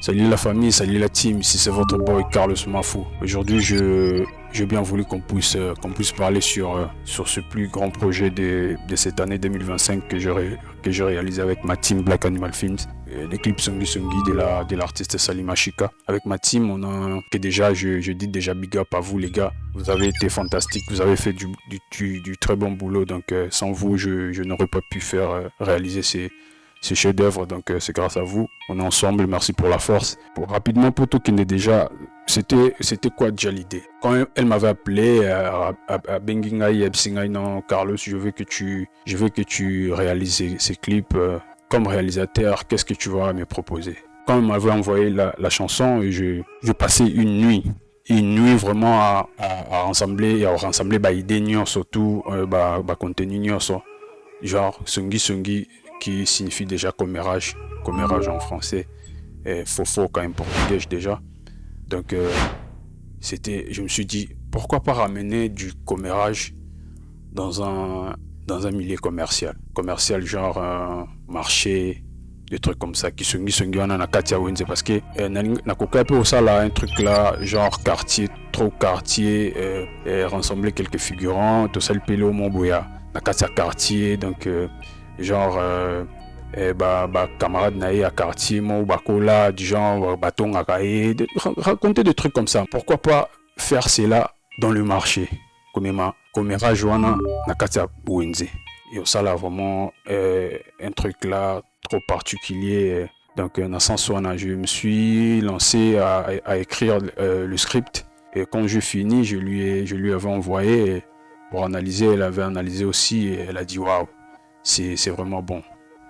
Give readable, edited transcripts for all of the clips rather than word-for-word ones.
Salut la famille, salut la team, ici c'est votre boy Carlos Mafou. Aujourd'hui, j'ai bien voulu qu'on puisse parler sur ce plus grand projet de cette année 2025 que j'ai réalisé avec ma team Black Animal Films. Les clips Songi Songi de l'artiste Salima Chika. Avec ma team, on a que déjà, je dis déjà big up à vous les gars. Vous avez été fantastiques, vous avez fait du très bon boulot. Donc sans vous, je n'aurais pas pu faire réaliser ces chefs-d'œuvre, donc c'est grâce à vous. On est ensemble, merci pour la force. Pour rapidement, pour tout qui n'est déjà, c'était quoi déjà l'idée? Quand elle m'avait appelé à Bengingai Epsingai, non Carlos, je veux que tu réalises ces clips comme réalisateur. Qu'est-ce que tu vas me proposer? Quand elle m'avait envoyé la chanson, je passais une nuit vraiment à rassembler idée surtout contenu genre Sungi qui signifie déjà commérage en français, et fofo quand même portugais déjà. Donc je me suis dit pourquoi pas ramener du commérage dans un milieu commercial genre marché, des trucs comme ça qui sungi on a katia wenze parce que na koka peu ça là un truc là genre quartier rassembler quelques figurants tout ça le pelo mon boya na katia quartier donc genre camarade naïe à quartier mon bakola du genre bâton à cahier raconter des trucs comme ça. Pourquoi pas faire cela dans le marché comme Joana Nakatia Wenze et ça là vraiment un truc là trop particulier. Donc dans ce sens je me suis lancé à écrire le script et quand je finis je lui avais envoyé pour analyser. Elle avait analysé aussi et elle a dit waouh, c'est vraiment bon.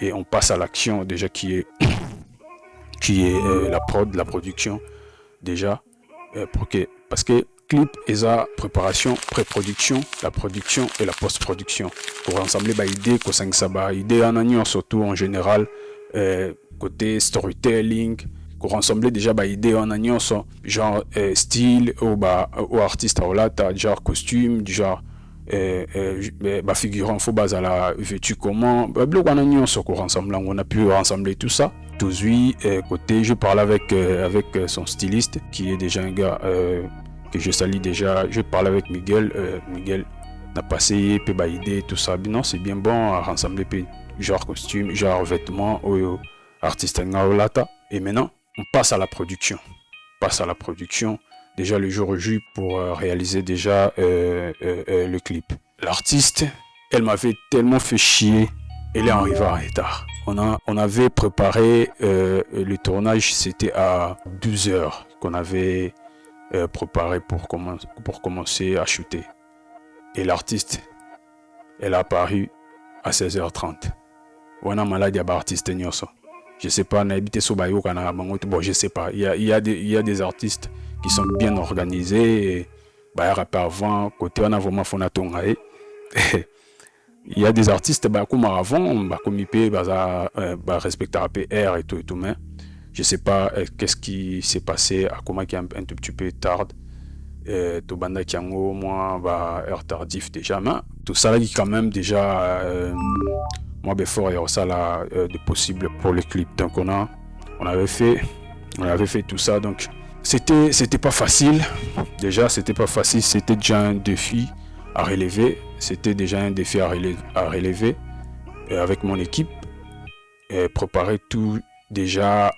Et on passe à l'action déjà qui est la production déjà parce que clip et sa préparation, pré-production, la production et la post-production pour rassembler idée ko sangisa idée en surtout en général côté storytelling pour rassembler déjà idée en genre style ou artiste genre costume du genre figurant faut base à la vêtu comment on a pu rassembler tout ça tous côté je parle avec son styliste qui est déjà un gars que je salue déjà. Je parle avec Miguel n'a passé peu idée tout ça non c'est bien bon à rassembler genre costume genre vêtements ou artiste et maintenant on passe à la production déjà le jour J pour réaliser déjà le clip. L'artiste, elle m'avait tellement fait chier, elle est arrivée en retard. On avait préparé le tournage, c'était à 12h qu'on avait préparé pour commencer à shooter. Et l'artiste, elle a apparu à 16h30. On a maladie à artiste nyoso. Je sais pas, bon, je sais pas. Il y a des artistes qui sont bien organisés. Avant, côté on a vraiment il y a des artistes comme avant, comme IP, respecter PR et tout, mais je sais pas qu'est-ce qui s'est passé, à comment qui est un tout petit peu tard. Tout banda qui moi heure tardif déjà, mais tout ça là qui quand même déjà moi fort et ça là de possible pour le clip. Donc on avait fait tout ça, donc c'était pas facile. Déjà c'était pas facile, c'était déjà un défi à relever. C'était déjà un défi à relever avec mon équipe. Préparer tout déjà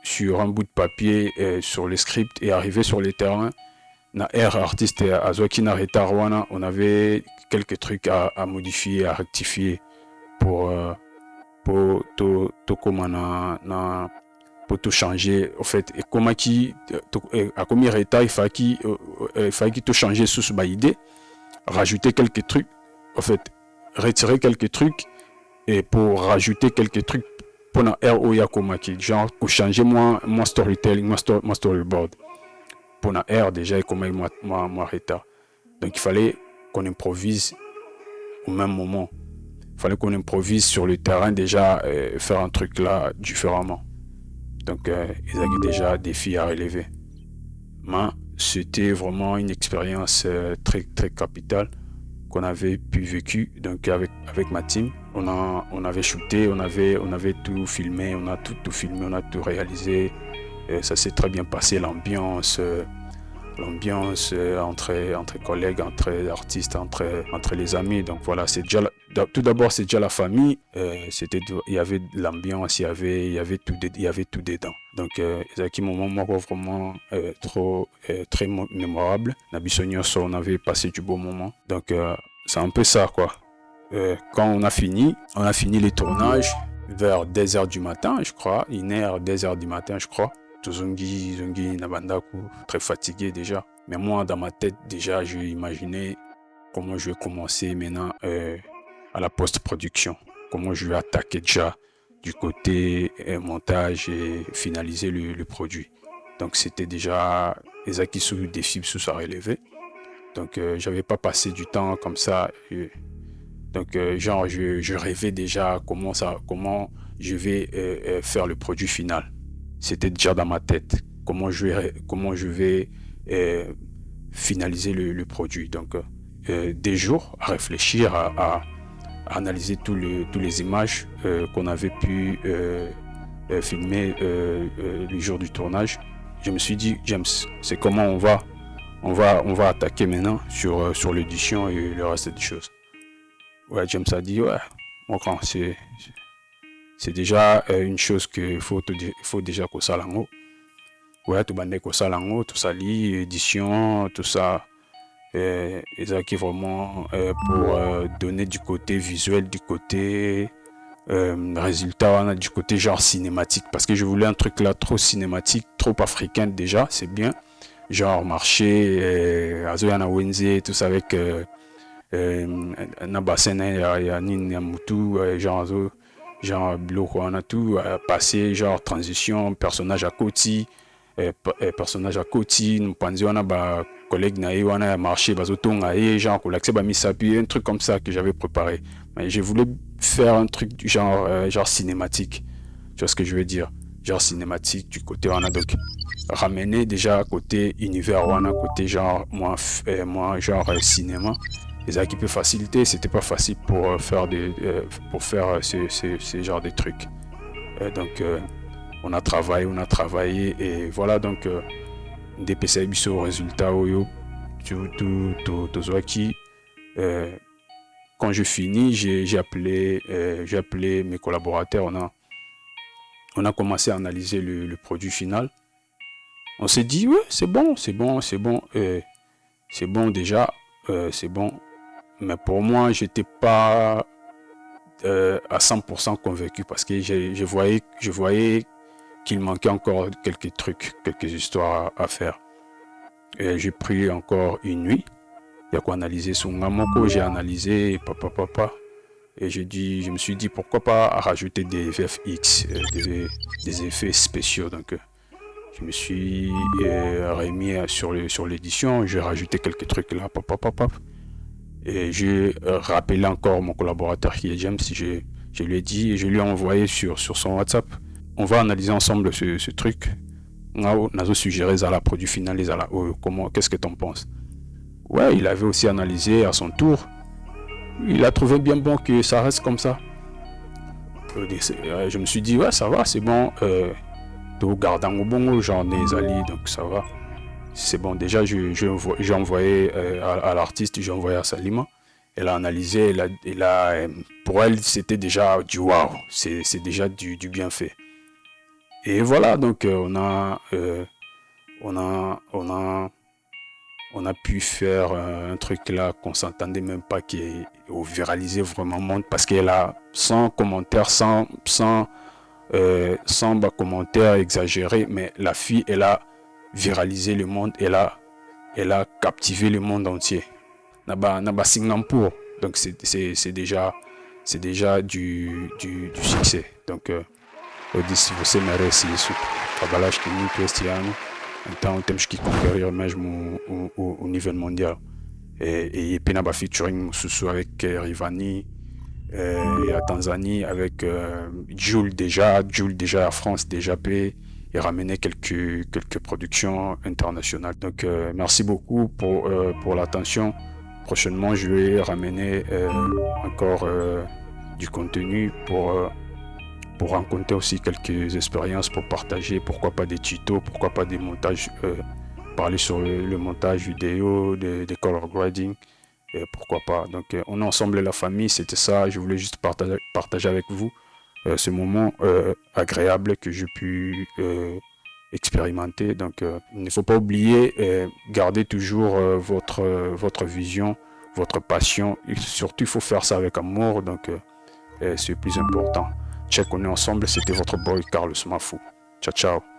sur un bout de papier sur le script et arriver sur le terrain. Na air artiste Azwakina Retarwana, on avait quelques trucs à modifier, à rectifier pour tout pour tout changer en fait. Et comment qui à combien retard il fallait tout changer sous ce idée, rajouter quelques trucs en fait, retirer quelques trucs et pour rajouter quelques trucs pour la RO Yakomaki, genre pour changer moi storytelling, moi storyboard. Pour la R déjà et comment moi retard. Donc il fallait qu'on improvise au même moment. Il fallait qu'on improvise sur le terrain déjà, faire un truc là différemment. Donc ils avaient déjà des défis à relever. Mais c'était vraiment une expérience très très capitale qu'on avait pu vécu donc avec ma team. on avait shooté, on avait tout filmé, on a tout filmé, on a tout réalisé. Ça s'est très bien passé, l'ambiance entre collègues, entre artistes, entre les amis. Donc voilà, tout d'abord c'est déjà la famille. Il y avait de l'ambiance, il y avait tout dedans. Donc c'est un moment vraiment très mémorable. On avait passé du beau moment. Donc c'est un peu ça quoi. Quand on a fini les tournages vers 10h du matin, je crois, 1h, 10h du matin, je crois. Zungi, Nabandaku, très fatigué déjà. Mais moi, dans ma tête, déjà, j'ai imaginé comment je vais commencer maintenant à la post-production. Comment je vais attaquer déjà du côté montage et finaliser le produit. Donc, c'était déjà les acquis sous des fibres sous à relever. Donc, j'avais pas passé du temps comme ça. Donc, je rêvais déjà comment je vais faire le produit final. C'était déjà dans ma tête comment je vais finaliser le produit. Donc, des jours à réfléchir, à analyser tous les images qu'on avait pu filmer le jour du tournage. Je me suis dit, James, c'est comment on va attaquer maintenant sur l'édition et le reste des choses. Ouais, James a dit, ouais, mon grand, c'est déjà une chose qu'il faut déjà qu'on s'alango. Ouais, tout bande qu'on s'alango, tout ça lit, édition, tout ça. Et ça qui vraiment pour donner du côté visuel, du côté résultat, du côté genre cinématique. Parce que je voulais un truc là trop cinématique, trop africain déjà, c'est bien. Genre marché, Azoyana Wenze, tout ça avec Nabasene, Yanin, Yamutu, genre bloc, on a tout passé, genre transition, personnage à côté, nous pensons on a ba collègue naïe, on a marché, bazoton naïe, genre l'accès ba misapi, un truc comme ça que j'avais préparé. Mais je voulais faire un truc genre cinématique, tu vois ce que je veux dire, genre cinématique du côté on a donc ramener déjà à côté univers on a côté genre moi cinéma. Et ça qui peut faciliter, c'était pas facile pour faire ces genres de trucs. Donc on a travaillé et voilà donc des PC au résultat oyo tout quand je finis j'ai appelé mes collaborateurs, on a commencé à analyser le produit final. On s'est dit ouais c'est bon déjà, c'est bon. Mais pour moi, j'étais pas à 100% convaincu parce que je voyais qu'il manquait encore quelques trucs, quelques histoires à faire. Et j'ai pris encore une nuit. Il y a quoi analyser son Ngamoko, j'ai analysé, Et je me suis dit pourquoi pas rajouter des VFX, des effets spéciaux. Donc je me suis remis sur l'édition, j'ai rajouté quelques trucs là, Et j'ai rappelé encore mon collaborateur qui est James, je lui ai dit et je lui ai envoyé sur son WhatsApp. On va analyser ensemble ce truc. On a suggéré à la produit final et à la qu'est-ce que tu en penses? Ouais, il avait aussi analysé à son tour. Il a trouvé bien bon que ça reste comme ça. Je me suis dit ouais ça va, c'est bon. Tout gardant au bon genre des alliés, donc ça va. C'est bon, déjà j'ai envoyé à l'artiste, j'ai envoyé à Salima. Elle a analysé, pour elle c'était déjà du waouh, c'est déjà du bien fait. Et voilà, donc on a pu faire un truc là qu'on s'entendait même pas, qui est viralisé vraiment monde, parce qu'elle a sans commentaires, sans commentaires exagérés, mais la fille elle a viralisé le monde, elle a captivé le monde entier. Naba Singapour, donc c'est déjà du succès. Donc si vous merece isso. Trabalhar que muito este ano, então temos que conquérir mesmo o nível mondial. Et puis naba featuring Susu avec Rivani, et à Tanzanie avec Jules déjà à France déjà et ramener quelques productions internationales. Donc merci beaucoup pour l'attention. Prochainement je vais ramener encore du contenu pour rencontrer aussi quelques expériences pour partager, pourquoi pas des tutos, pourquoi pas des montages, parler sur le montage vidéo, des color grading, pourquoi pas. Donc on est ensemble la famille, c'était ça, je voulais juste partager avec vous ce moment agréable que j'ai pu expérimenter. Donc il ne faut pas oublier, garder toujours votre vision, votre passion, et surtout il faut faire ça avec amour, donc c'est le plus important. Check, on est ensemble, c'était votre boy Carlos Mafou. Ciao, ciao.